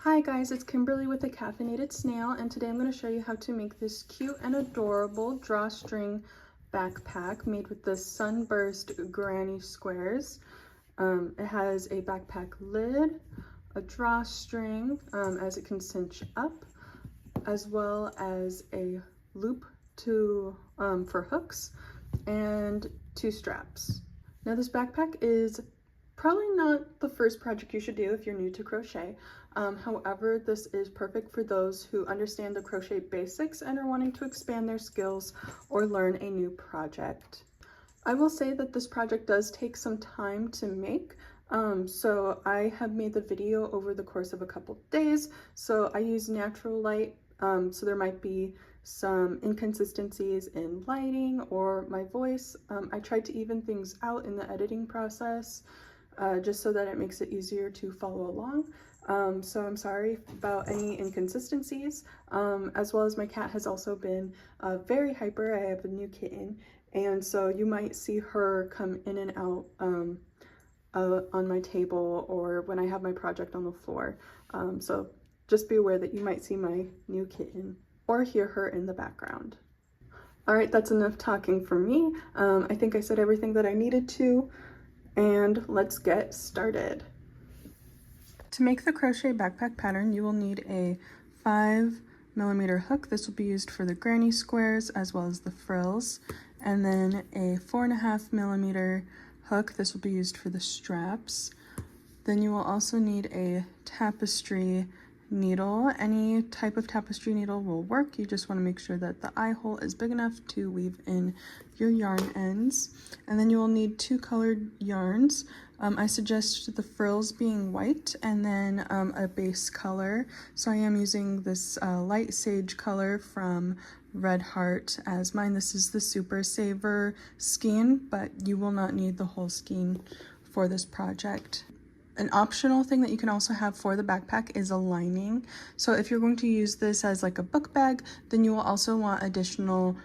Hi guys, it's Kimberly with the Caffeinated Snail, and today I'm going to show you how to make this cute and adorable drawstring backpack made with the Sunburst granny squares. It has a backpack lid, a drawstring as it can cinch up, as well as a loop for hooks, and 2 straps. Now this backpack is probably not the first project you should do if you're new to crochet. However, this is perfect for those who understand the crochet basics and are wanting to expand their skills or learn a new project. I will say that this project does take some time to make. So I have made the video over the course of a couple days. So I use natural light, so there might be some inconsistencies in lighting or my voice. I tried to even things out in the editing process, just so that it makes it easier to follow along. So I'm sorry about any inconsistencies, as well as my cat has also been very hyper. I have a new kitten, and so you might see her come in and out on my table or when I have my project on the floor. So just be aware that you might see my new kitten or hear her in the background. All right, that's enough talking for me. I think I said everything that I needed to, and let's get started. To make the crochet backpack pattern, you will need a 5mm hook. This will be used for the granny squares as well as the frills, and then a 4.5mm hook. This will be used for the straps. Then you will also need a tapestry needle. Any type of tapestry needle will work. You just want to make sure that the eye hole is big enough to weave in your yarn ends. And then you will need 2 colored yarns. I suggest the frills being white and then a base color. So I am using this light sage color from Red Heart as mine. This is the Super Saver skein, but you will not need the whole skein for this project. An optional thing that you can also have for the backpack is a lining. So if you're going to use this as like a book bag, then you will also want additional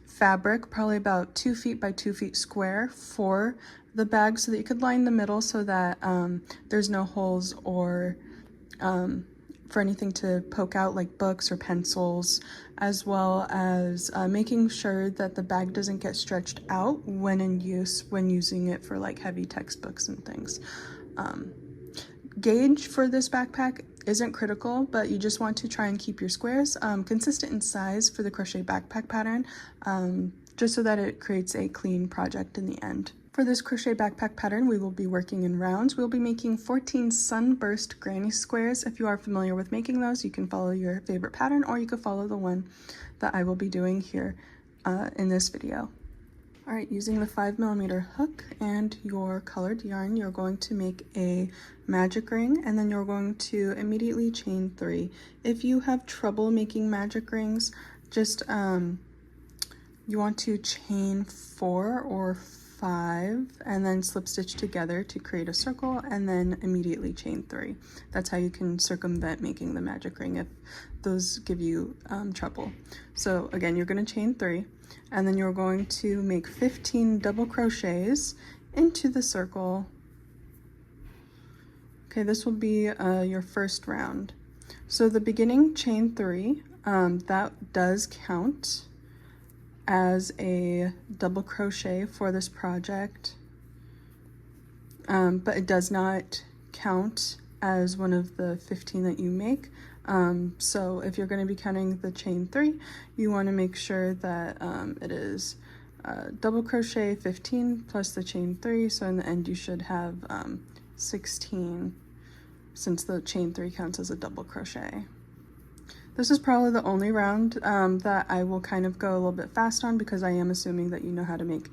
fabric, probably about 2 feet by 2 feet square for the bag, so that you could line the middle so that there's no holes or for anything to poke out like books or pencils, as well as making sure that the bag doesn't get stretched out when in use, when using it for like heavy textbooks and things. Gauge for this backpack isn't critical, but you just want to try and keep your squares consistent in size for the crochet backpack pattern, just so that it creates a clean project in the end. For this crochet backpack pattern, we will be working in rounds. We'll be making 14 Sunburst granny squares. If you are familiar with making those, you can follow your favorite pattern, or you could follow the one that I will be doing here in this video. All right, using the 5mm hook and your colored yarn, you're going to make a magic ring, and then you're going to immediately chain 3. If you have trouble making magic rings, just you want to chain 4 or 5 and then slip stitch together to create a circle, and then immediately chain 3. That's how you can circumvent making the magic ring if those give you trouble. So again, you're going to chain 3, and then you're going to make 15 double crochets into the circle. Okay, this will be your first round. So the beginning chain 3, that does count as a double crochet for this project, but it does not count as one of the 15 that you make. So if you're going to be counting the chain 3, you want to make sure that it is double crochet 15 plus the chain 3, so in the end you should have 16, since the chain 3 counts as a double crochet. This is probably the only round that I will kind of go a little bit fast on, because I am assuming that you know how to make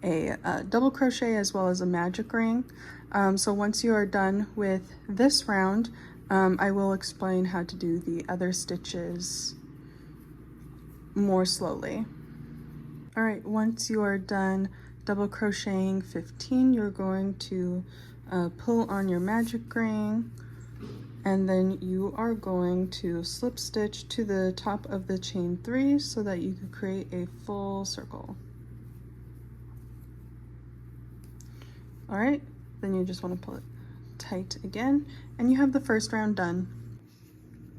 a double crochet as well as a magic ring. So once you are done with this round, I will explain how to do the other stitches more slowly. All right, once you are done double crocheting 15, you're going to pull on your magic ring, and then you are going to slip stitch to the top of the chain 3 so that you can create a full circle. All right, then you just want to pull it tight again, and you have the first round done.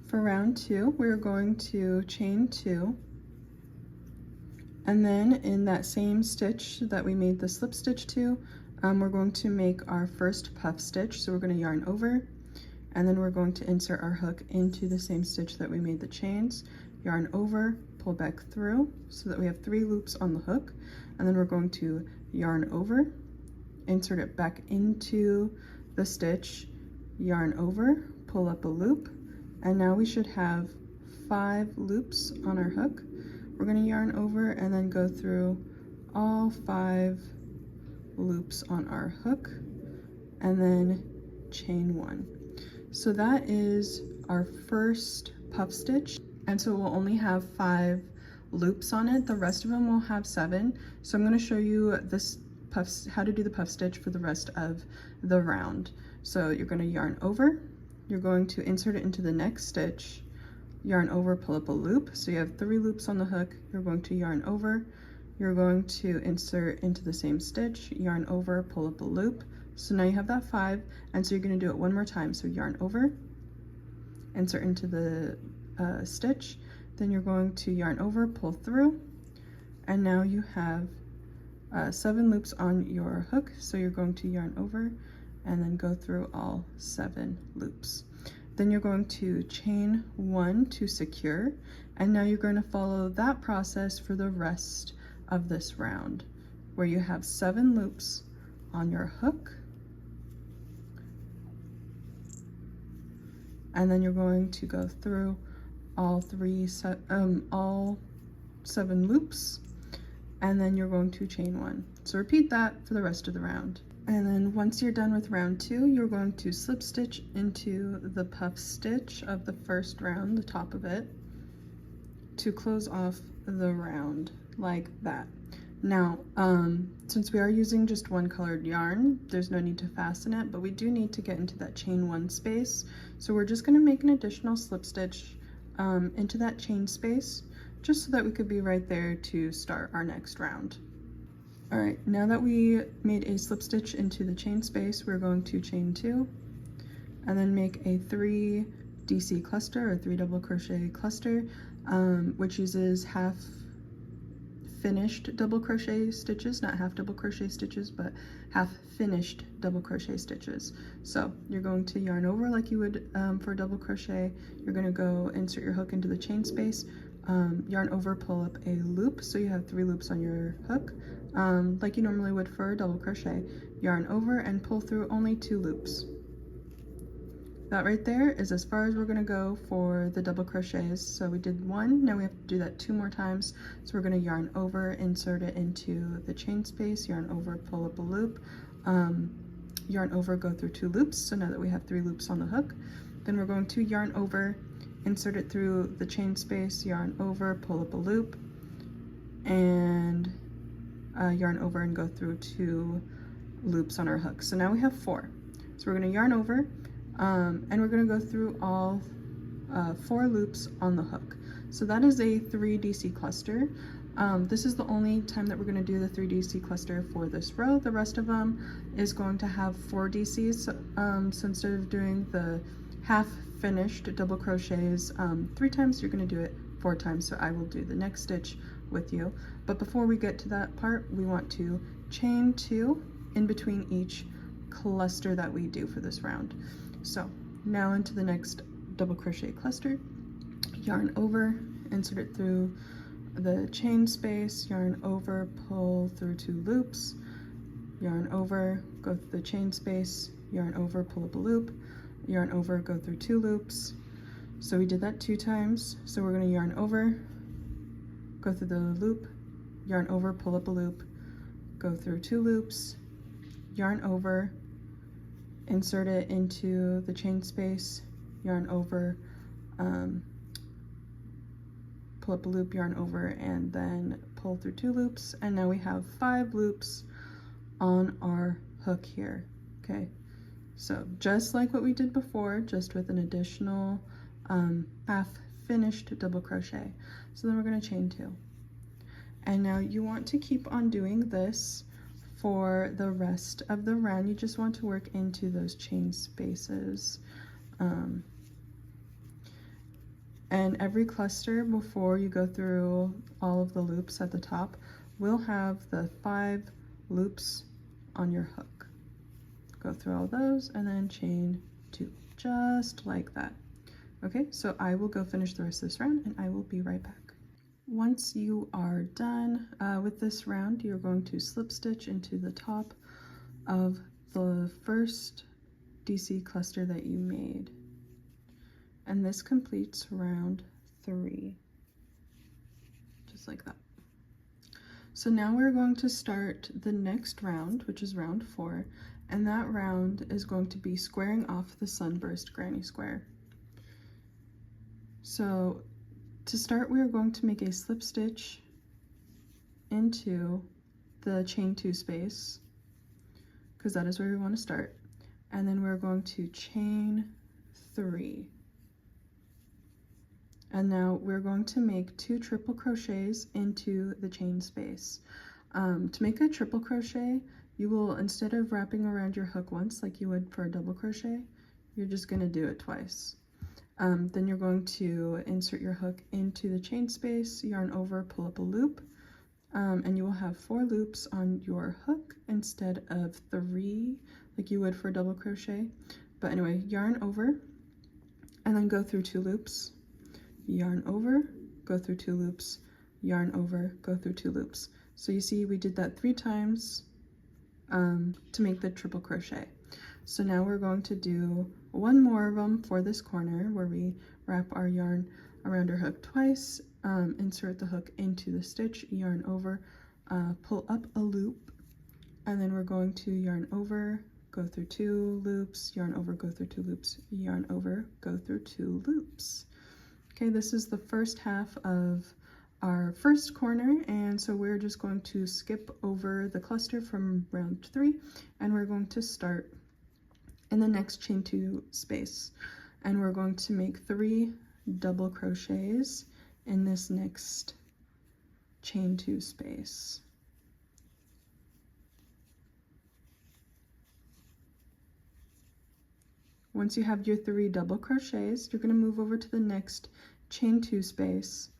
For round 2, we're going to chain 2, and then in that same stitch that we made the slip stitch to, we're going to make our first puff stitch. So we're going to yarn over, and then we're going to insert our hook into the same stitch that we made the chains, yarn over, pull back through so that we have 3 loops on the hook, and then we're going to yarn over, insert it back into the stitch, yarn over, pull up a loop, and now we should have 5 loops on our hook. We're going to yarn over and then go through all 5 loops on our hook, and then chain 1. So that is our first puff stitch, and so we'll only have 5 loops on it. The rest of them will have 7. So I'm going to show you this how to do the puff stitch for the rest of the round. So you're going to yarn over, you're going to insert it into the next stitch, yarn over, pull up a loop. So you have 3 loops on the hook. You're going to yarn over, you're going to insert into the same stitch, yarn over, pull up a loop. So now you have that 5, and so you're going to do it one more time. So yarn over, insert into the stitch, then you're going to yarn over, pull through, and now you have 7 loops on your hook. So you're going to yarn over and then go through all 7 loops. Then you're going to chain 1 to secure, and now you're going to follow that process for the rest of this round, where you have 7 loops on your hook, and then you're going to go through all 7 loops, and then you're going to chain 1. So repeat that for the rest of the round. And then once you're done with round 2, you're going to slip stitch into the puff stitch of the first round, the top of it, to close off the round like that. Now, since we are using just one colored yarn, there's no need to fasten it, but we do need to get into that chain 1 space. So we're just going to make an additional slip stitch into that chain space, just so that we could be right there to start our next round. All right, now that we made a slip stitch into the chain space, we're going to chain 2 and then make a 3 DC cluster or 3 double crochet cluster, which uses half finished double crochet stitches, not half double crochet stitches, but half finished double crochet stitches. So you're going to yarn over like you would for double crochet. You're going to go insert your hook into the chain space, yarn over, pull up a loop, so you have 3 loops on your hook, like you normally would for a double crochet. Yarn over and pull through only 2 loops. That right there is as far as we're going to go for the double crochets. So we did 1, now we have to do that 2 more times. So we're going to yarn over, insert it into the chain space, yarn over, pull up a loop, yarn over, go through 2 loops. So now that we have 3 loops on the hook, then we're going to yarn over, insert it through the chain space, yarn over, pull up a loop, and yarn over and go through 2 loops on our hook. So now we have 4. So we're going to yarn over, and we're going to go through all 4 loops on the hook. So that is a 3 DC cluster. This is the only time that we're going to do the 3 DC cluster for this row. The rest of them is going to have 4 DCs. So instead of doing the half finished double crochets 3 times, you're going to do it 4 times. So I will do the next stitch with you. But before we get to that part, we want to chain 2 in between each cluster that we do for this round. So now into the next double crochet cluster, yarn over, insert it through the chain space, yarn over, pull through 2 loops, yarn over, go through the chain space, yarn over, pull up a loop, yarn over, go through 2 loops. So we did that 2 times. So we're going to yarn over, go through the loop, yarn over, pull up a loop, go through 2 loops, yarn over, insert it into the chain space, yarn over, pull up a loop, yarn over, and then pull through 2 loops. And now we have 5 loops on our hook here. Okay, so just like what we did before, just with an additional half finished double crochet. So then we're going to chain 2, and now you want to keep on doing this for the rest of the round. You just want to work into those chain spaces. And every cluster, before you go through all of the loops at the top, will have the 5 loops on your hook. Go through all those and then chain 2, just like that. Okay, so I will go finish the rest of this round and I will be right back. Once you are done with this round, you're going to slip stitch into the top of the first DC cluster that you made. And this completes round 3, just like that. So now we're going to start the next round, which is round 4, and that round is going to be squaring off the Sunburst granny square. So to start, we are going to make a slip stitch into the chain 2 space, because that is where we want to start, and then we're going to chain 3. And now we're going to make 2 triple crochets into the chain space. To make a triple crochet, you will, instead of wrapping around your hook once like you would for a double crochet, you're just going to do it twice. Then you're going to insert your hook into the chain space, yarn over, pull up a loop, and you will have 4 loops on your hook instead of 3 like you would for a double crochet. But anyway, yarn over and then go through 2 loops, yarn over, go through 2 loops, yarn over, go through 2 loops. So you see we did that 3 times to make the triple crochet. So now we're going to do 1 more of them for this corner where we wrap our yarn around our hook twice, insert the hook into the stitch, yarn over, pull up a loop, and then we're going to yarn over, go through 2 loops, yarn over, go through 2 loops, yarn over, go through 2 loops. Okay, this is the first half of our first corner, and so we're just going to skip over the cluster from round 3, and we're going to start in the next chain 2 space, and we're going to make 3 double crochets in this next chain 2 space. Once you have your 3 double crochets, you're going to move over to the next chain 2 space,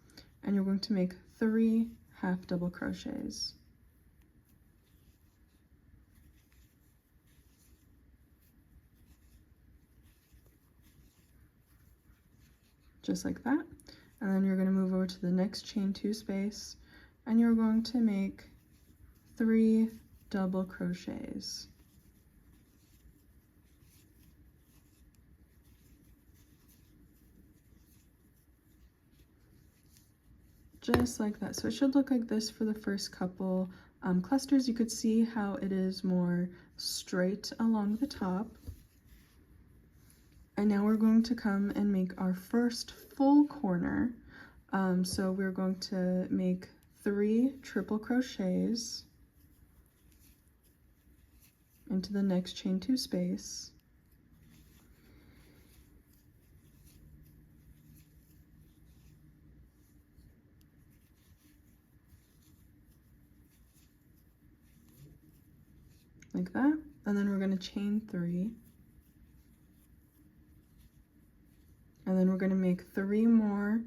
and you're going to make 3 half double crochets. Just like that. And then you're going to move over to the next chain 2 space, and you're going to make 3 double crochets. Just like that. So it should look like this for the first couple clusters. You could see how it is more straight along the top. And now we're going to come and make our first full corner. So we're going to make 3 triple crochets into the next chain 2 space. Like that, and then we're going to chain 3, and then we're going to make 3 more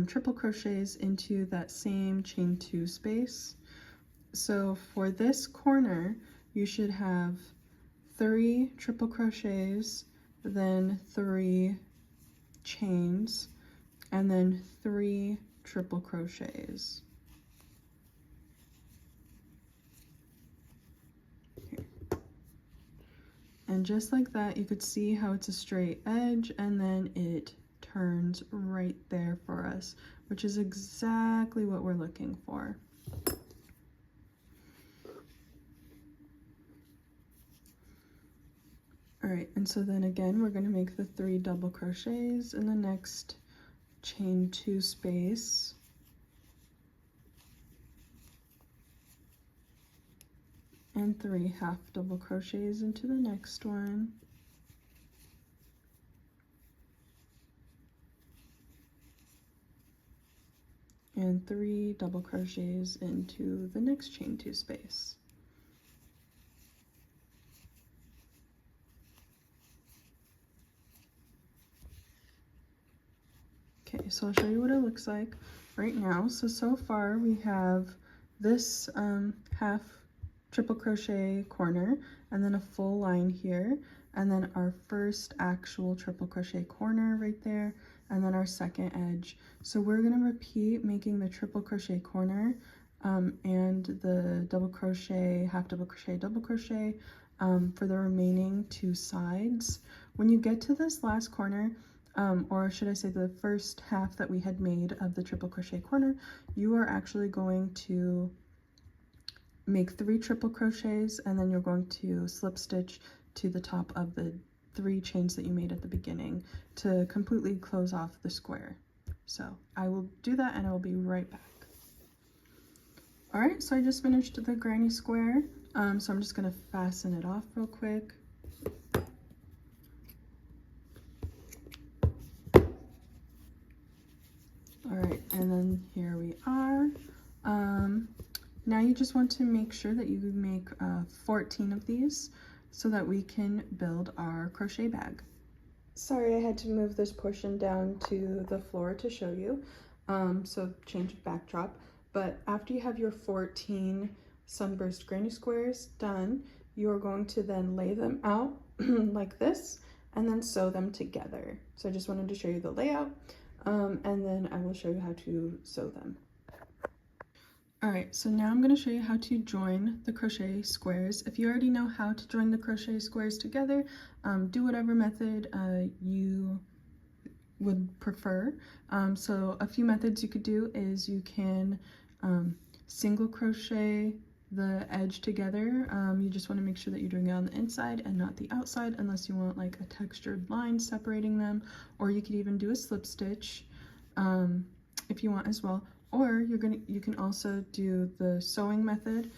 triple crochets into that same chain 2 space. So for this corner, you should have 3 triple crochets, then 3 chains, and then 3 triple crochets. And just like that, you could see how it's a straight edge, and then it turns right there for us, which is exactly what we're looking for. All right, and so then again, we're going to make the 3 double crochets in the next chain 2 space. And 3 half double crochets into the next one. And 3 double crochets into the next chain 2 space. Okay, so I'll show you what it looks like right now. So far we have this half triple crochet corner, and then a full line here, and then our first actual triple crochet corner right there, and then our second edge. So we're gonna repeat making the triple crochet corner and the double crochet, half double crochet, double crochet for the remaining 2 sides. When you get to this last corner, or should I say the first half that we had made of the triple crochet corner, you are actually going to make 3 triple crochets, and then you're going to slip stitch to the top of the 3 chains that you made at the beginning to completely close off the square. So I will do that and I will be right back. All right, so I just finished the granny square. So I'm just gonna fasten it off real quick. All right, and then here we are. Now you just want to make sure that you make 14 of these so that we can build our crochet bag. Sorry, I had to move this portion down to the floor to show you, so change of backdrop. But after you have your 14 Sunburst granny squares done, you're going to then lay them out like this and then sew them together. So I just wanted to show you the layout, and then I will show you how to sew them. All right, so now I'm going to show you how to join the crochet squares. If you already know how to join the crochet squares together, do whatever method you would prefer. So a few methods you could do is you can single crochet the edge together. You just want to make sure that you're doing it on the inside and not the outside, unless you want like a textured line separating them, or you could even do a slip stitch if you want as well. Or you can also do the sewing method,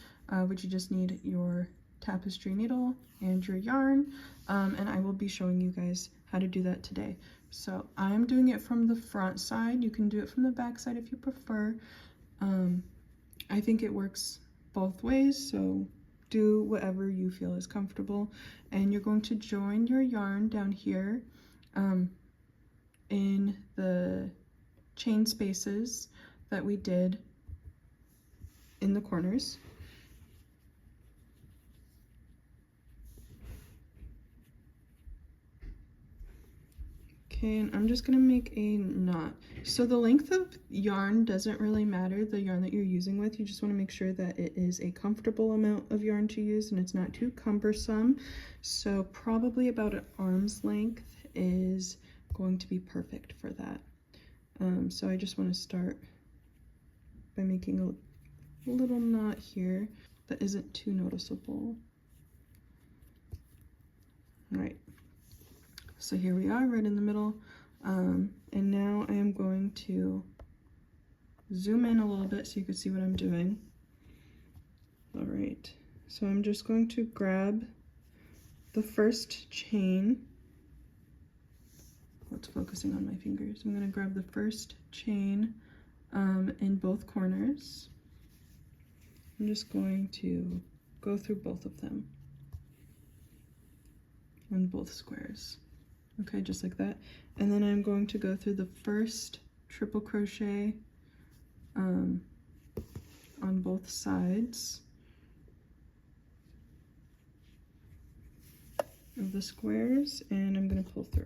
which you just need your tapestry needle and your yarn, and I will be showing you guys how to do that today. So I'm doing it from the front side. You can do it from the back side if you prefer. I think it works both ways, so do whatever you feel is comfortable. And you're going to join your yarn down here in the chain spaces that we did in the corners. Okay, and I'm just gonna make a knot. So the length of yarn doesn't really matter, the yarn that you're using with. You just want to make sure that it is a comfortable amount of yarn to use and it's not too cumbersome. So probably about an arm's length is going to be perfect for that. So I just want to start by making a little knot here that isn't too noticeable. All right, so here we are right in the middle, and now I am going to zoom in a little bit so you can see what I'm doing. All right, so I'm just going to grab the first chain. It's focusing on my fingers. I'm going to grab the first chain in both corners. I'm just going to go through both of them on both squares. Okay, just like that. And then I'm going to go through the first triple crochet on both sides of the squares, and I'm going to pull through.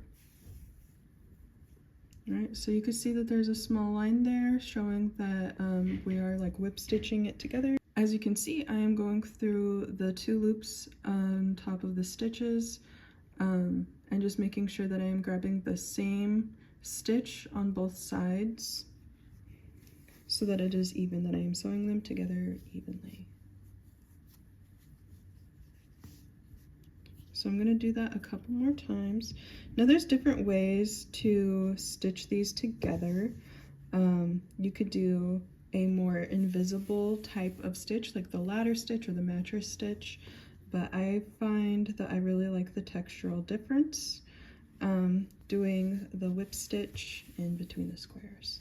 All right, so you can see that there's a small line there showing that we are like whip stitching it together. As you can see, I am going through the 2 loops on top of the stitches and just making sure that I am grabbing the same stitch on both sides so that it is even, that I am sewing them together evenly. So I'm going to do that a couple more times. Now there's different ways to stitch these together. You could do a more invisible type of stitch, like the ladder stitch or the mattress stitch, but I find that I really like the textural difference doing the whip stitch in between the squares.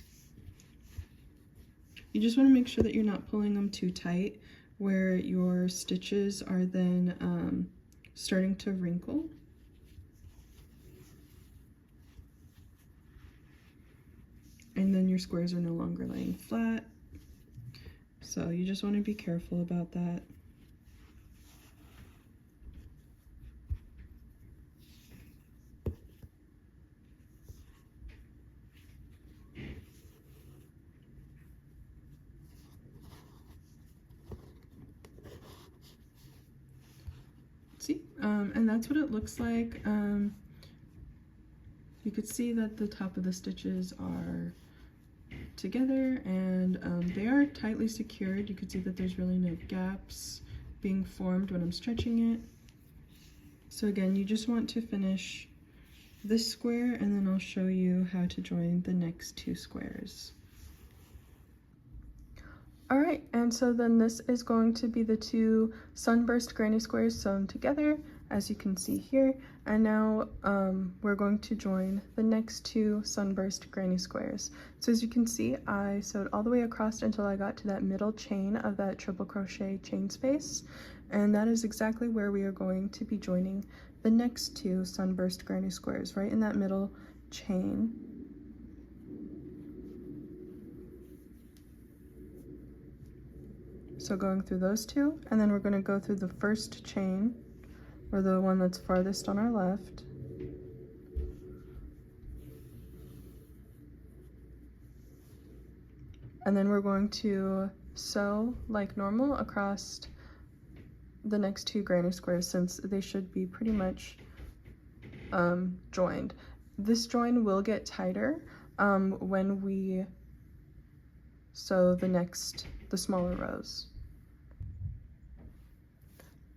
You just want to make sure that you're not pulling them too tight where your stitches are then starting to wrinkle. and then your squares are no longer laying flat. So you just want to be careful about that. See, and that's what it looks like. You could see that the top of the stitches are together, and they are tightly secured. You could see that there's really no gaps being formed when I'm stretching it. So again, you just want to finish this square, and then I'll show you how to join the next two squares. All right, and so then this is going to be the two Sunburst granny squares sewn together, as you can see here. And now we're going to join the next two Sunburst granny squares. So as you can see, I sewed all the way across until I got to that middle chain of that triple crochet chain space. And that is exactly where we are going to be joining the next two Sunburst granny squares, right in that middle chain. So going through those two, and then we're going to go through the first chain, or the one that's farthest on our left. And then we're going to sew like normal across the next two granny squares, since they should be pretty much joined. This join will get tighter when we sew the smaller rows.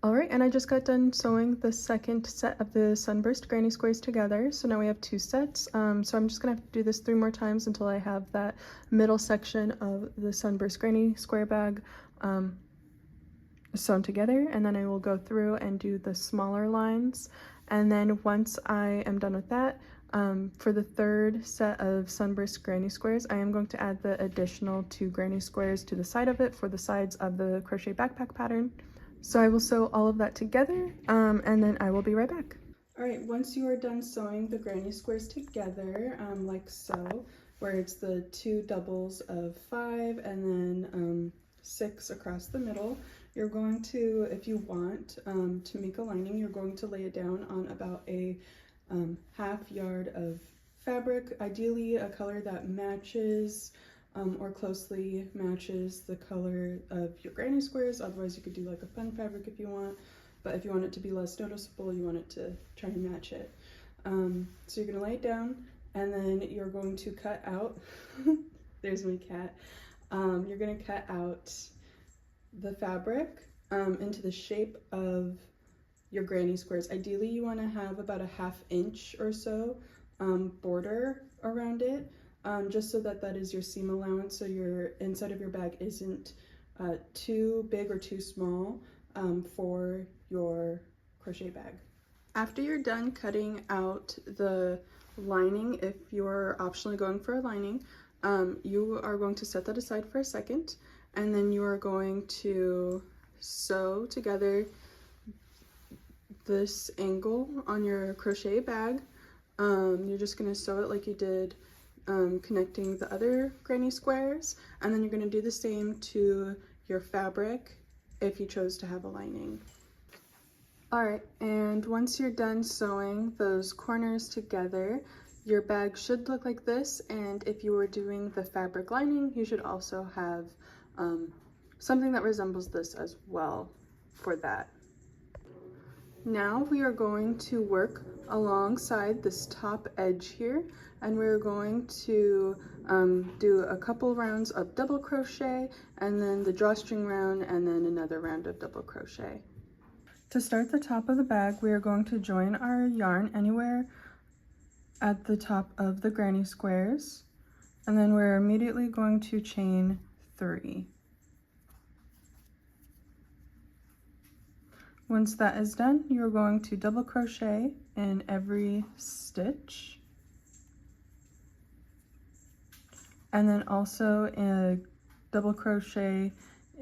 All right, and I just got done sewing the second set of the Sunburst granny squares together. So now we have two sets. So I'm just gonna have to do this 3 more times until I have that middle section of the Sunburst granny square bag sewn together, and then I will go through and do the smaller lines. And then once I am done with that, for the third set of Sunburst granny squares, I am going to add the additional 2 granny squares to the side of it for the sides of the crochet backpack pattern. So I will sew all of that together, and then I will be right back. All right, once you are done sewing the granny squares together, like so, where it's the 2 doubles of 5 and then 6 across the middle, you're going to, if you want to make a lining, you're going to lay it down on about a ½ yard of fabric, ideally a color that matches or closely matches the color of your granny squares. Otherwise you could do like a fun fabric if you want, but if you want it to be less noticeable, you want it to try and match it. So you're gonna lay it down, and then you're going to cut out there's my cat. You're gonna cut out the fabric into the shape of your granny squares. Ideally you want to have about a ½ inch or so border around it, just so that is your seam allowance, so your inside of your bag isn't too big or too small for your crochet bag. After you're done cutting out the lining, if you're optionally going for a lining, you are going to set that aside for a second, and then you are going to sew together this angle on your crochet bag. You're just going to sew it like you did connecting the other granny squares, and then you're going to do the same to your fabric if you chose to have a lining. Alright, and once you're done sewing those corners together, your bag should look like this, and if you were doing the fabric lining, you should also have something that resembles this as well for that. Now we are going to work alongside this top edge here, and we're going to do a couple rounds of double crochet, and then the drawstring round, and then another round of double crochet. To start the top of the bag, we are going to join our yarn anywhere at the top of the granny squares, and then we're immediately going to chain 3. Once that is done, you're going to double crochet in every stitch, and then also a double crochet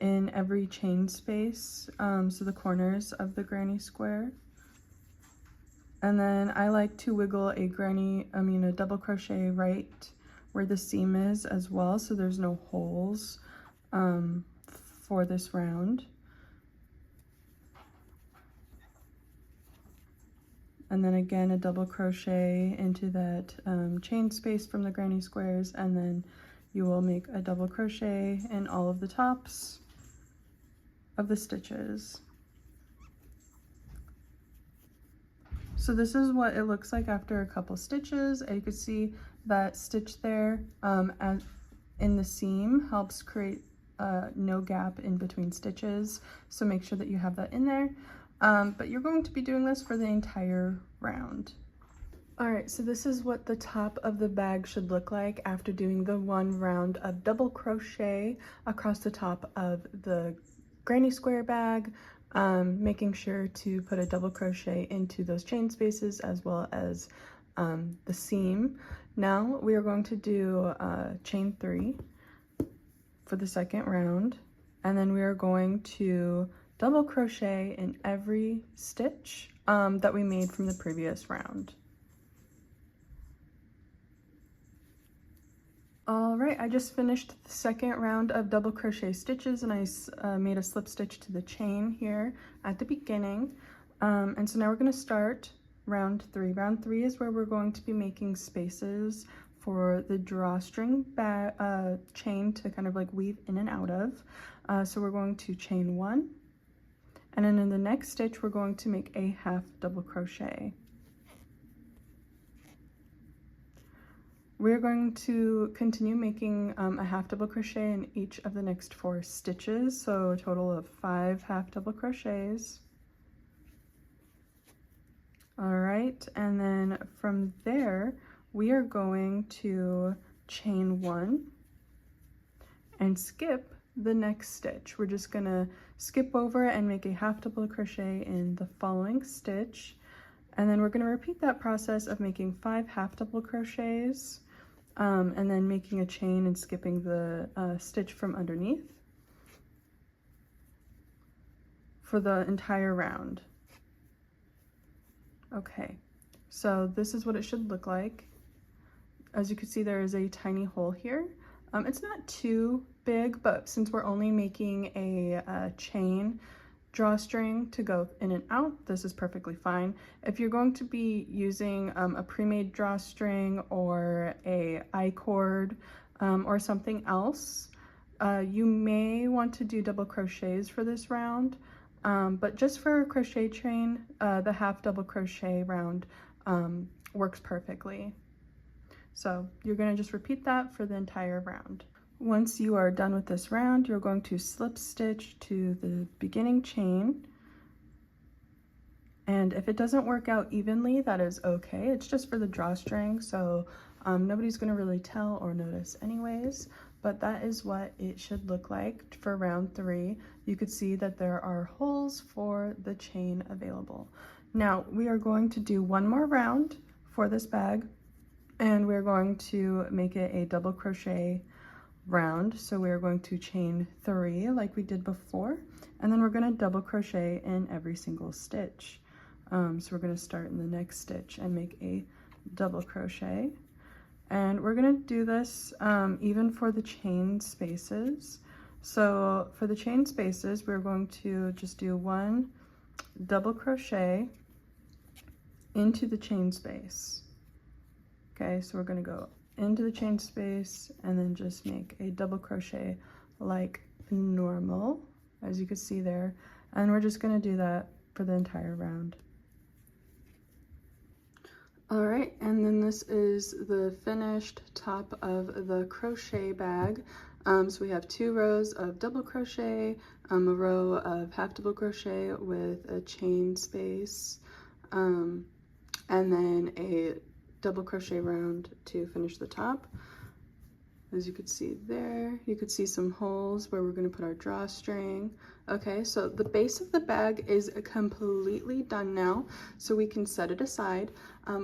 in every chain space, so the corners of the granny square. And then I like to wiggle a double crochet right where the seam is as well, so there's no holes for this round. And then again a double crochet into that chain space from the granny squares, and then you will make a double crochet in all of the tops of the stitches. So this is what it looks like after a couple stitches. And you can see that stitch there in the seam helps create no gap in between stitches, so make sure that you have that in there. But you're going to be doing this for the entire round. All right, so this is what the top of the bag should look like after doing the one round of double crochet across the top of the granny square bag, making sure to put a double crochet into those chain spaces as well as the seam. Now we are going to do chain 3 for the second round, and then we are going to double crochet in every stitch that we made from the previous round. All right, I just finished the second round of double crochet stitches, and I made a slip stitch to the chain here at the beginning. And so now we're going to start round 3. Round 3 is where we're going to be making spaces for the drawstring chain to kind of like weave in and out of. So we're going to chain 1, and then in the next stitch we're going to make a half double crochet. We're going to continue making a half double crochet in each of the next 4 stitches, so a total of 5 half double crochets. All right, and then from there we are going to chain 1 and skip the next stitch. We're just gonna skip over and make a half double crochet in the following stitch, and then we're gonna repeat that process of making 5 half double crochets and then making a chain and skipping the stitch from underneath for the entire round. Okay, so this is what it should look like. As you can see, there is a tiny hole here. It's not too big, but since we're only making a chain drawstring to go in and out, this is perfectly fine. If you're going to be using a pre-made drawstring or a I-cord or something else, you may want to do double crochets for this round, but just for a crochet chain, the half double crochet round works perfectly. So you're going to just repeat that for the entire round. Once you are done with this round, you're going to slip stitch to the beginning chain. And if it doesn't work out evenly, that is okay. It's just for the drawstring, so nobody's going to really tell or notice anyways. But that is what it should look like for round 3. You could see that there are holes for the chain available. Now we are going to do one more round for this bag, and we're going to make it a double crochet round. So we're going to chain 3 like we did before, and then we're going to double crochet in every single stitch. So we're going to start in the next stitch and make a double crochet, and we're going to do this even for the chain spaces. So for the chain spaces, we're going to just do 1 double crochet into the chain space. Okay, so we're going to go into the chain space and then just make a double crochet like normal, as you can see there, and we're just going to do that for the entire round. All right, and then this is the finished top of the crochet bag. So we have 2 rows of double crochet, a row of half double crochet with a chain space, and then a double crochet round to finish the top. As you could see there, you could see some holes where we're going to put our drawstring. Okay, so the base of the bag is completely done now, so we can set it aside.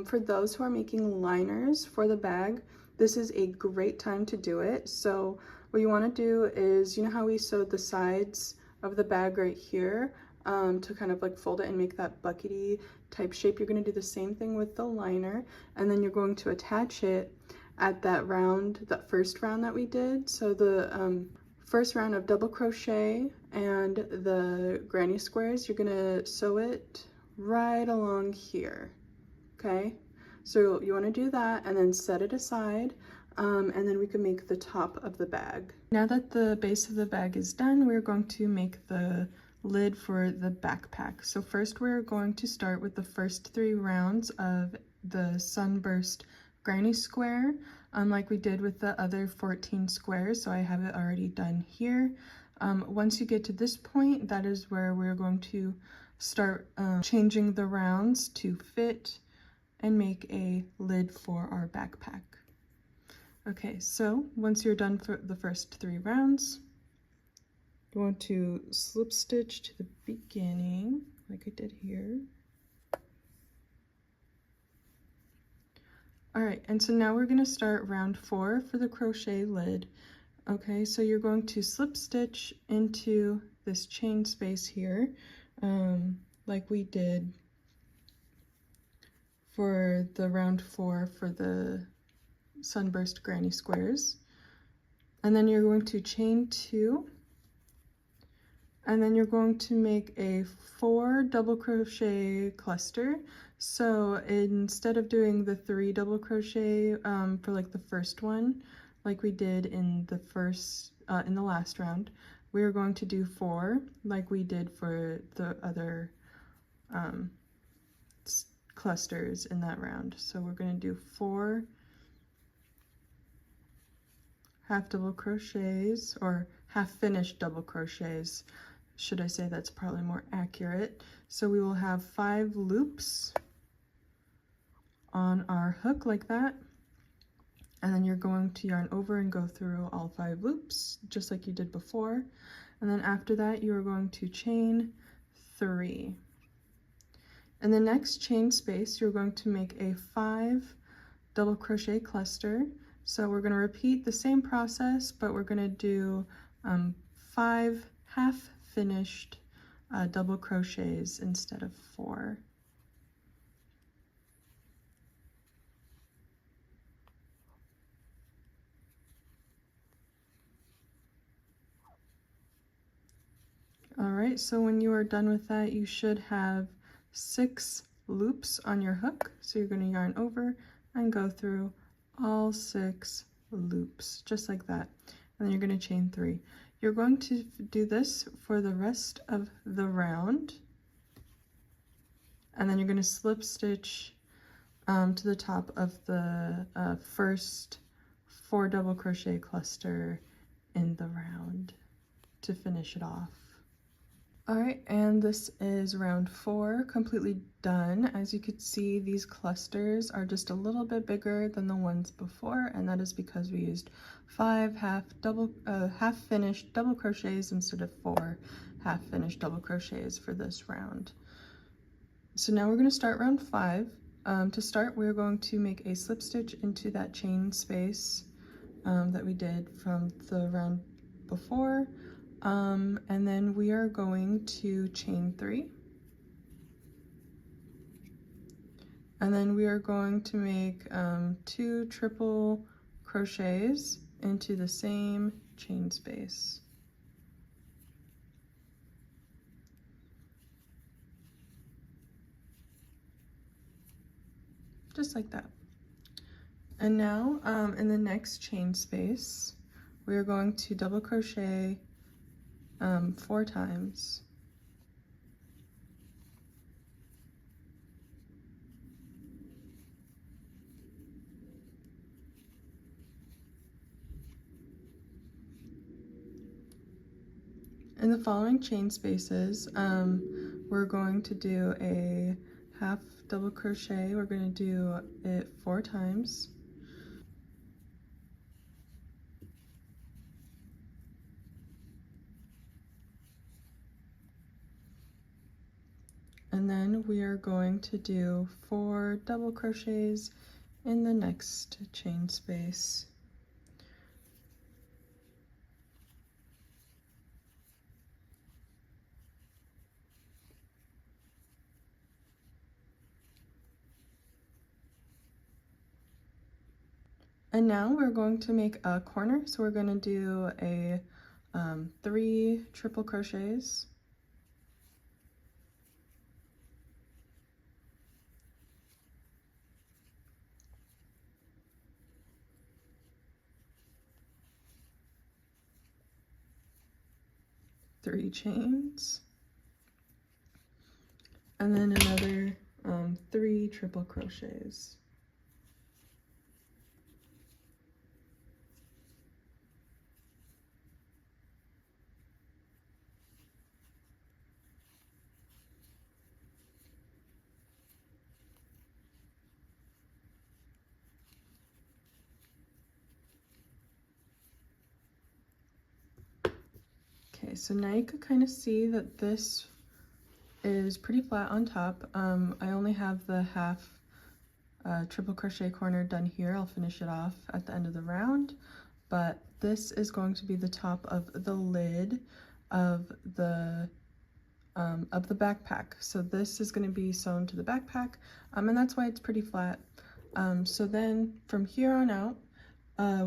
For those who are making liners for the bag, this is a great time to do it. So what you want to do is, you know how we sewed the sides of the bag right here to kind of like fold it and make that buckety type shape? You're going to do the same thing with the liner, and then you're going to attach it at that round, that first round that we did. So the first round of double crochet and the granny squares, you're gonna sew it right along here, okay? So you wanna do that and then set it aside, and then we can make the top of the bag. Now that the base of the bag is done, we're going to make the lid for the backpack. So first we're going to start with the first 3 rounds of the Sunburst granny square, like we did with the other 14 squares. So I have it already done here. Once you get to this point, that is where we're going to start changing the rounds to fit and make a lid for our backpack. Okay, so once you're done for the first 3 rounds, you want to slip stitch to the beginning, like I did here. All right, and so now we're gonna start round 4 for the crochet lid. Okay, so you're going to slip stitch into this chain space here, like we did for the round 4 for the Sunburst granny squares. And then you're going to chain 2, and then you're going to make a 4 double crochet cluster. So instead of doing the 3 double crochet for like the first one, like we did in the last round, we are going to do 4 like we did for the other clusters in that round. So we're going to do 4 half double crochets, or half finished double crochets, should I say. That's probably more accurate. So we will have 5 loops on our hook like that, and then you're going to yarn over and go through all 5 loops just like you did before, and then after that you are going to chain 3. In the next chain space you're going to make a 5 double crochet cluster. So we're going to repeat the same process, but we're going to do 5 half finished double crochets instead of 4. All right, so when you are done with that, you should have 6 loops on your hook. So you're going to yarn over and go through all 6 loops, just like that. And then you're going to chain 3. You're going to do this for the rest of the round. And then you're going to slip stitch to the top of the first 4 double crochet cluster in the round to finish it off. All right, and this is round 4 completely done. As you could see, these clusters are just a little bit bigger than the ones before, and that is because we used 5 half finished double crochets instead of 4 half finished double crochets for this round. So now we're going to start round 5. To start, we're going to make a slip stitch into that chain space that we did from the round before. And then we are going to chain 3, and then we are going to make 2 triple crochets into the same chain space. Just like that. And now in the next chain space, we are going to double crochet 4 times. In the following chain spaces, we're going to do a half double crochet. We're going to do it 4 times. And then we are going to do 4 double crochets in the next chain space. And now we're going to make a corner. So we're going to do a 3 triple crochets. Three chains, and then another 3 triple crochets. Okay, so now you can kind of see that this is pretty flat on top. I only have the half triple crochet corner done here. I'll finish it off at the end of the round, but this is going to be the top of the lid of the backpack. So this is going to be sewn to the backpack, and that's why it's pretty flat. So then from here on out,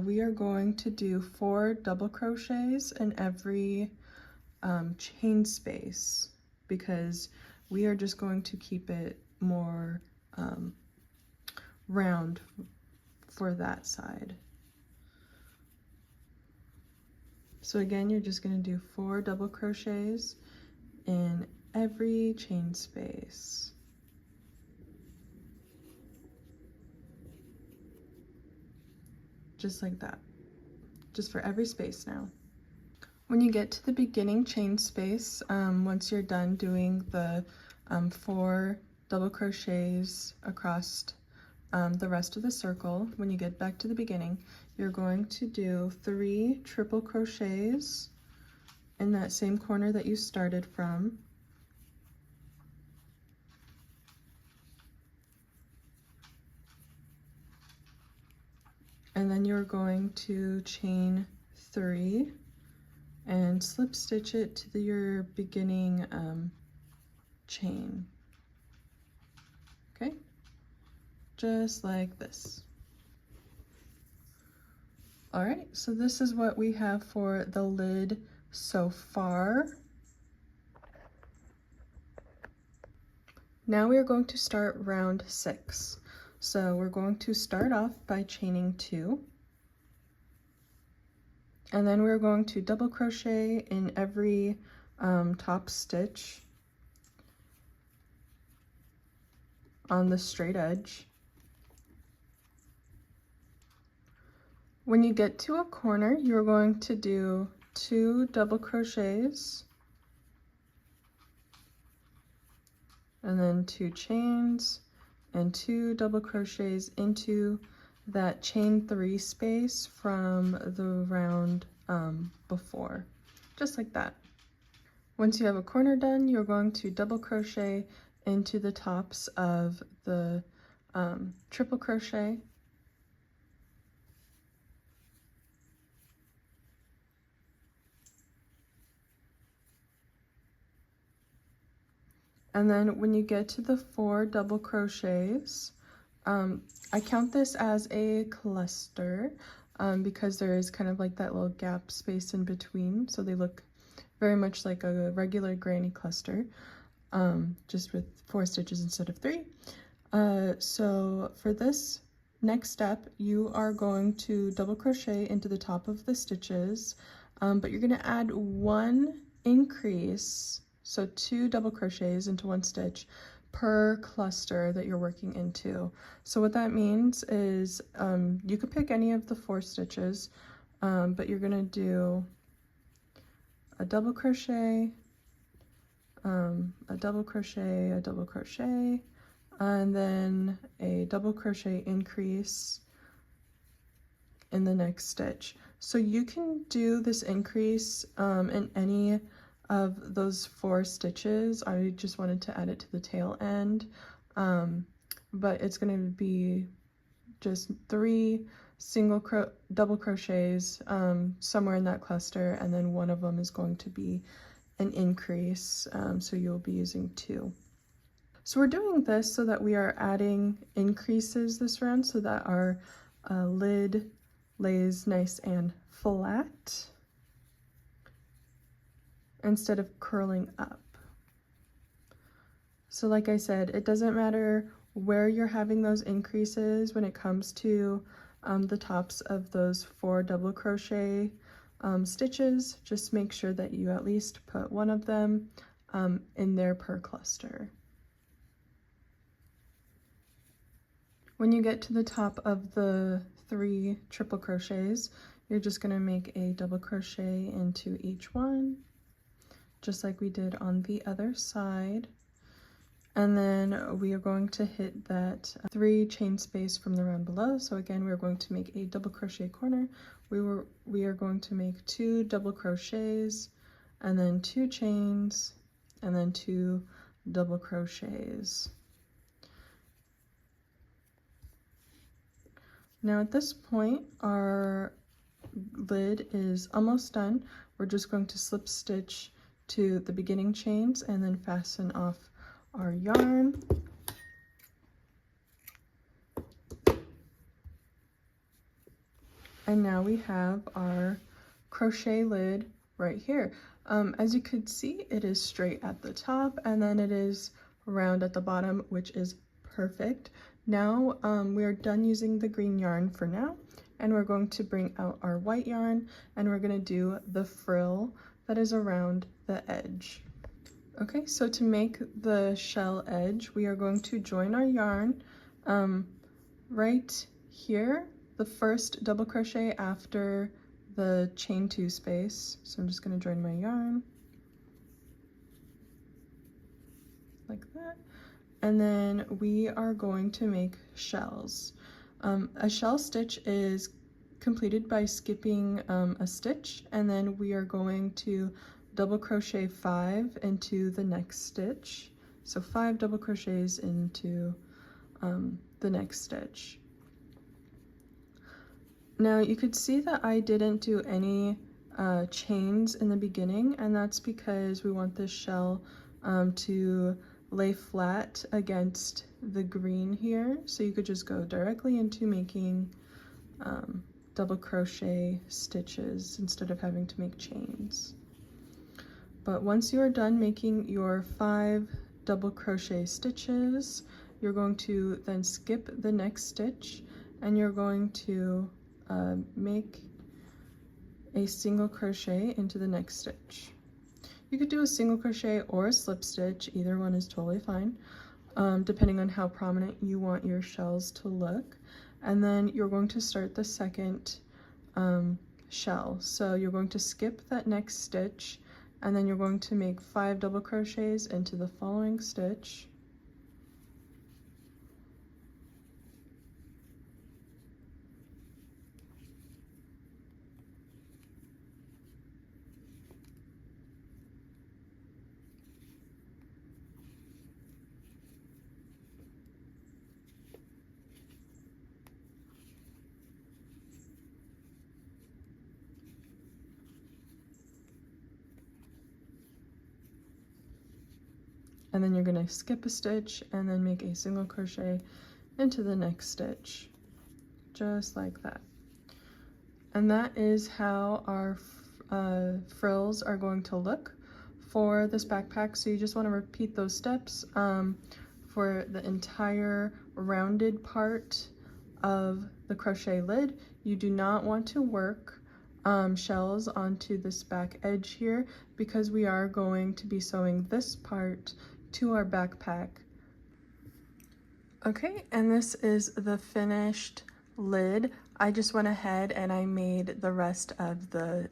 we are going to do 4 double crochets in every chain space, because we are just going to keep it more round for that side. So again, you're just going to do 4 double crochets in every chain space. Just like that, just for every space now. When you get to the beginning chain space, once you're done doing the 4 double crochets across the rest of the circle, when you get back to the beginning, you're going to do 3 triple crochets in that same corner that you started from. And then you're going to chain 3 and slip stitch it to your beginning chain. Okay, just like this. All right, so this is what we have for the lid so far. Now we are going to start round 6. So we're going to start off by chaining 2. And then we're going to double crochet in every top stitch on the straight edge. When you get to a corner, you're going to do 2 double crochets and then 2 chains and 2 double crochets into that chain 3 space from the round before, just like that. Once you have a corner done, you're going to double crochet into the tops of the triple crochet, and then when you get to the 4 double crochets, I count this as a cluster because there is kind of like that little gap space in between, so they look very much like a regular granny cluster, just with 4 stitches instead of 3. So for this next step, you are going to double crochet into the top of the stitches, but you're going to add 1 increase, so 2 double crochets into 1 stitch per cluster that you're working into. So what that means is you could pick any of the 4 stitches, but you're going to do a double crochet, a double crochet, a double crochet, and then a double crochet increase in the next stitch. So you can do this increase in any of those 4 stitches. I just wanted to add it to the tail end, but it's going to be just 3 double crochets somewhere in that cluster, and then one of them is going to be an increase, so you'll be using 2. So we're doing this so that we are adding increases this round, so that our lid lays nice and flat instead of curling up. So like I said, it doesn't matter where you're having those increases when it comes to the tops of those 4 double crochet stitches. Just make sure that you at least put one of them in there per cluster. When you get to the top of the 3 triple crochets, you're just going to make a double crochet into each one, just like we did on the other side. And then we are going to hit that 3 chain space from the round below. So again, we're going to make a double crochet corner. We are going to make 2 double crochets, and then 2 chains, and then 2 double crochets. Now at this point, our lid is almost done. We're just going to slip stitch to the beginning chains and then fasten off our yarn. And now we have our crochet lid right here. As you could see, it is straight at the top and then it is round at the bottom, which is perfect. Now we are done using the green yarn for now, and we're going to bring out our white yarn and we're going to do the frill that is around the edge. Okay, so to make the shell edge, we are going to join our yarn right here, the first double crochet after the chain 2 space. So I'm just going to join my yarn like that. And then we are going to make shells. A shell stitch is completed by skipping a stitch, and then we are going to double crochet 5 into the next stitch. So 5 double crochets into the next stitch. Now you could see that I didn't do any chains in the beginning, and that's because we want this shell to lay flat against the green here. So you could just go directly into making double crochet stitches instead of having to make chains. But once you are done making your 5 double crochet stitches, you're going to then skip the next stitch and you're going to make a single crochet into the next stitch. You could do a single crochet or a slip stitch, either one is totally fine, depending on how prominent you want your shells to look. And then you're going to start the second shell. So you're going to skip that next stitch, and then you're going to make 5 double crochets into the following stitch. And then you're going to skip a stitch and then make a single crochet into the next stitch, just like that. And that is how our frills are going to look for this backpack. So you just want to repeat those steps for the entire rounded part of the crochet lid. You do not want to work shells onto this back edge here, because we are going to be sewing this part to our backpack. Okay, and this is the finished lid. I just went ahead and I made the rest of the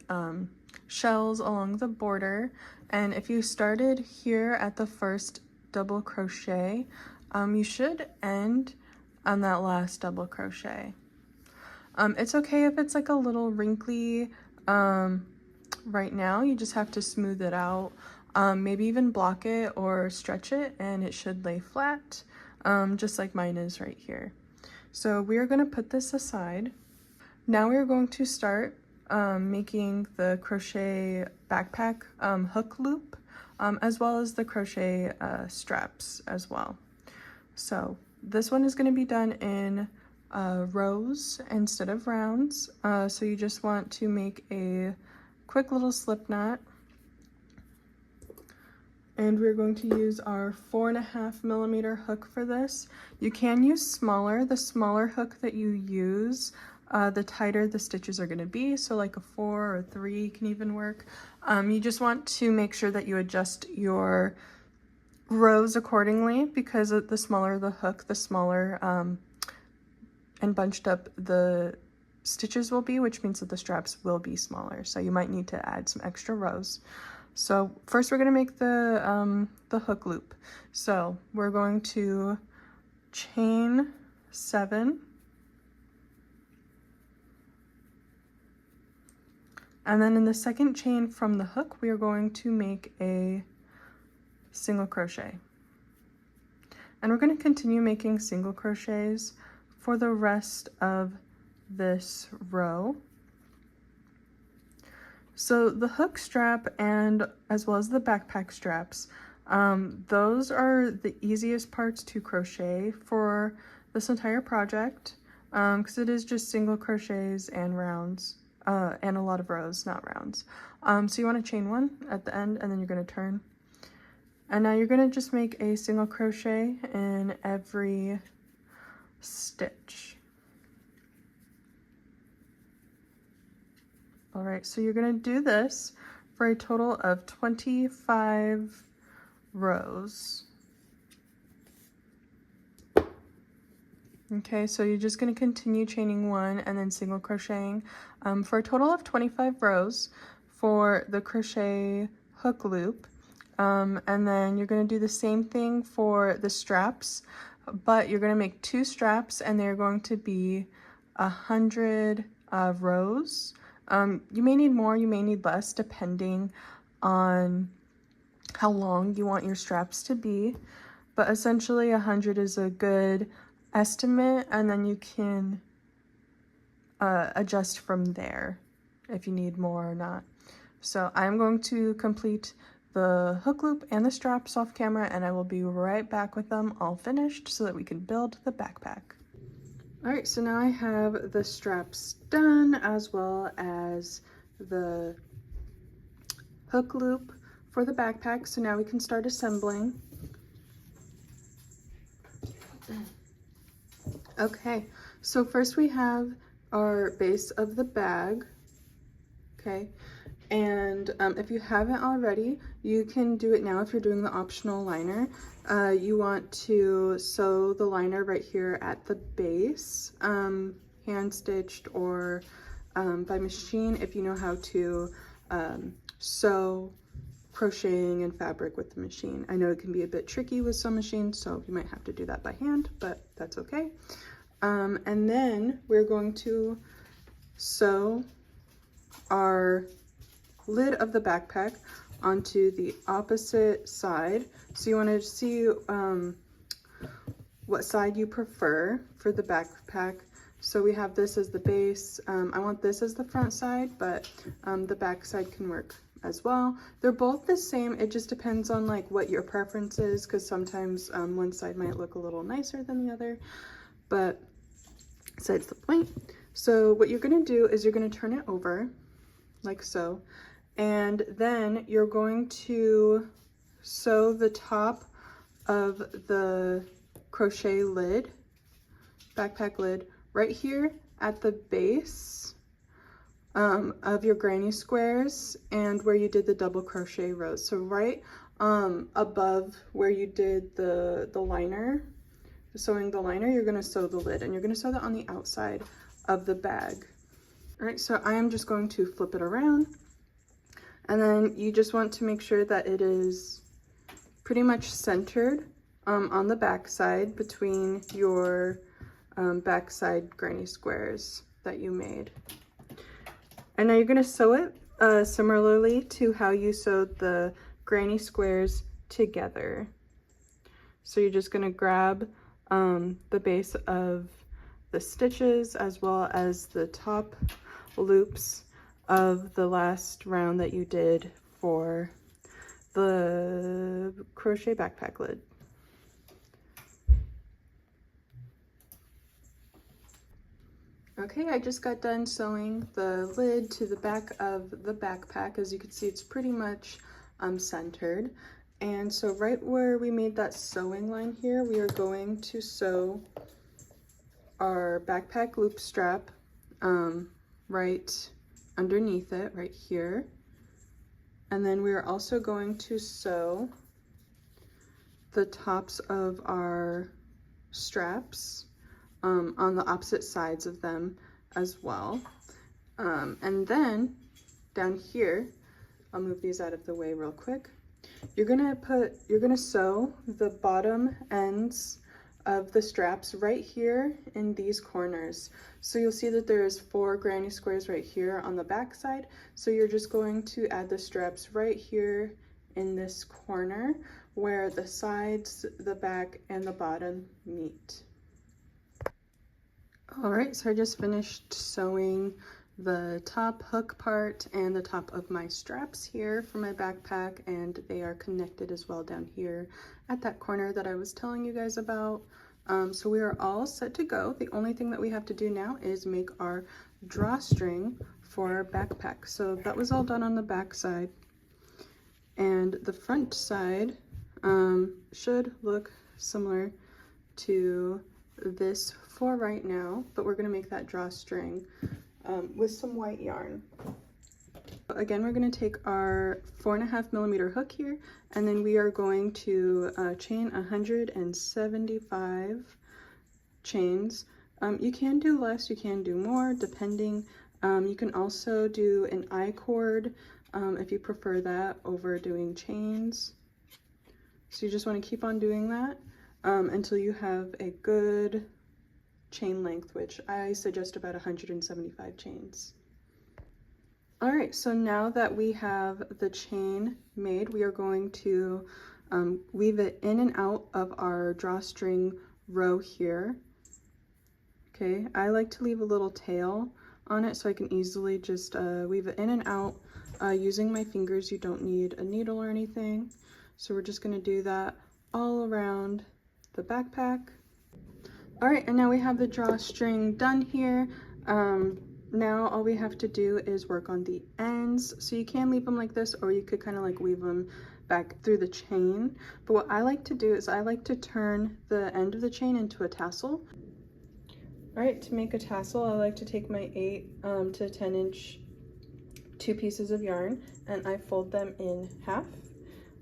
shells along the border, and if you started here at the first double crochet, you should end on that last double crochet. It's okay if it's like a little wrinkly right now. You just have to smooth it out, maybe even block it or stretch it, and it should lay flat, just like mine is right here. So we are going to put this aside. Now we are going to start making the crochet backpack hook loop, as well as the crochet straps as well. So this one is going to be done in rows instead of rounds. So you just want to make a quick little slip knot. And we're going to use our 4.5mm hook for this. You can use smaller. The smaller hook that you use, the tighter the stitches are going to be. So like a 4 or 3 can even work. You just want to make sure that you adjust your rows accordingly, because the smaller the hook, the smaller and bunched up the stitches will be, which means that the straps will be smaller. So you might need to add some extra rows. So first we're going to make the hook loop. So we're going to chain 7, and then in the second chain from the hook we are going to make a single crochet, and we're going to continue making single crochets for the rest of this row. So the hook strap, and as well as the backpack straps, those are the easiest parts to crochet for this entire project, because it is just single crochets and rounds, and a lot of rows, not rounds. So you want to chain 1 at the end, and then you're going to turn. And now you're going to just make a single crochet in every stitch. All right, so you're going to do this for a total of 25 rows. Okay, so you're just going to continue chaining 1 and then single crocheting for a total of 25 rows for the crochet hook loop. And then you're going to do the same thing for the straps, but you're going to make 2 straps, and they're going to be 100 rows. You may need more, you may need less, depending on how long you want your straps to be, but essentially 100 is a good estimate, and then you can adjust from there if you need more or not. So I'm going to complete the hook loop and the straps off camera, and I will be right back with them all finished so that we can build the backpack. All right, so now I have the straps done, as well as the hook loop for the backpack. So now we can start assembling. Okay, so first we have our base of the bag. Okay, and if you haven't already, you can do it now if you're doing the optional liner. You want to sew the liner right here at the base, hand stitched or by machine, if you know how to sew crocheting and fabric with the machine. I know it can be a bit tricky with some machines, so you might have to do that by hand, but that's okay. And then we're going to sew our lid of the backpack onto the opposite side. So you want to see what side you prefer for the backpack. So we have this as the base. I want this as the front side, but the back side can work as well. They're both the same. It just depends on like what your preference is, because sometimes one side might look a little nicer than the other, but besides the point. So what you're going to do is you're going to turn it over like so, and then you're going to sew the top of the crochet lid, backpack lid, right here at the base of your granny squares and where you did the double crochet rows. So right above where you did the liner, sewing the liner, you're going to sew the lid, and you're going to sew that on the outside of the bag. All right, so I am just going to flip it around, and then you just want to make sure that it is pretty much centered on the back side between your backside granny squares that you made. And now you're going to sew it similarly to how you sewed the granny squares together. So you're just going to grab the base of the stitches as well as the top loops of the last round that you did for the crochet backpack lid. Okay, I just got done sewing the lid to the back of the backpack. As you can see, it's pretty much centered. And so right where we made that sewing line here, we are going to sew our backpack loop strap right underneath it, right here. And then we are also going to sew the tops of our straps on the opposite sides of them as well. And then down here, I'll move these out of the way real quick. You're gonna sew the bottom ends of the straps right here in these corners. So you'll see that there's 4 granny squares right here on the back side. So you're just going to add the straps right here in this corner where the sides, the back, and the bottom meet. All right, so I just finished sewing the top hook part and the top of my straps here for my backpack, and they are connected as well down here at that corner that I was telling you guys about. So we are all set to go. The only thing that we have to do now is make our drawstring for our backpack. So that was all done on the back side, and the front side should look similar to this for right now, but we're going to make that drawstring with some white yarn. Again, we're going to take our 4.5mm hook here, and then we are going to chain 175 chains. You can do less, you can do more, depending. You can also do an I-cord if you prefer that over doing chains. So you just want to keep on doing that until you have a good chain length, which I suggest about 175 chains. All right, so now that we have the chain made, we are going to weave it in and out of our drawstring row here. Okay, I like to leave a little tail on it so I can easily just weave it in and out using my fingers. You don't need a needle or anything. So we're just going to do that all around the backpack. All right, and now we have the drawstring done here. Now all we have to do is work on the ends. So you can leave them like this, or you could kind of like weave them back through the chain. But what I like to do is I like to turn the end of the chain into a tassel. All right, to make a tassel, I like to take my 8 to 10 inch 2 pieces of yarn, and I fold them in half.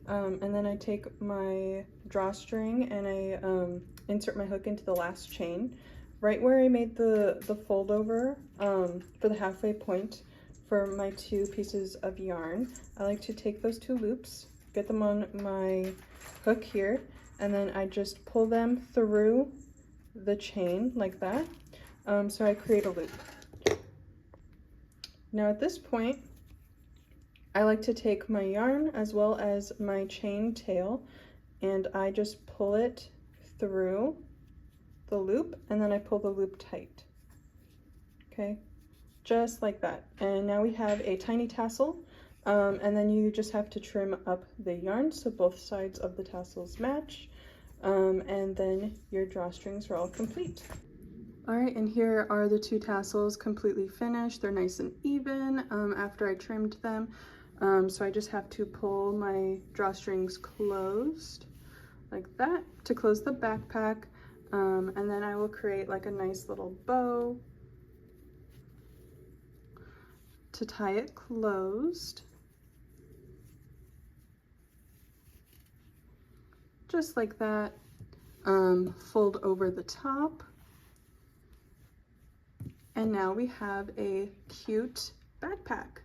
And then I take my drawstring and I insert my hook into the last chain. Right where I made the fold over for the halfway point for my 2 pieces of yarn, I like to take those 2 loops, get them on my hook here, and then I just pull them through the chain like that. So I create a loop. Now at this point, I like to take my yarn as well as my chain tail, and I just pull it through the loop, and then I pull the loop tight. Okay, just like that. And now we have a tiny tassel, and then you just have to trim up the yarn so both sides of the tassels match, and then your drawstrings are all complete. All right, and here are the 2 tassels completely finished. They're nice and even after I trimmed them. So I just have to pull my drawstrings closed like that to close the backpack, and then I will create like a nice little bow to tie it closed, just like that. Fold over the top, and now we have a cute backpack.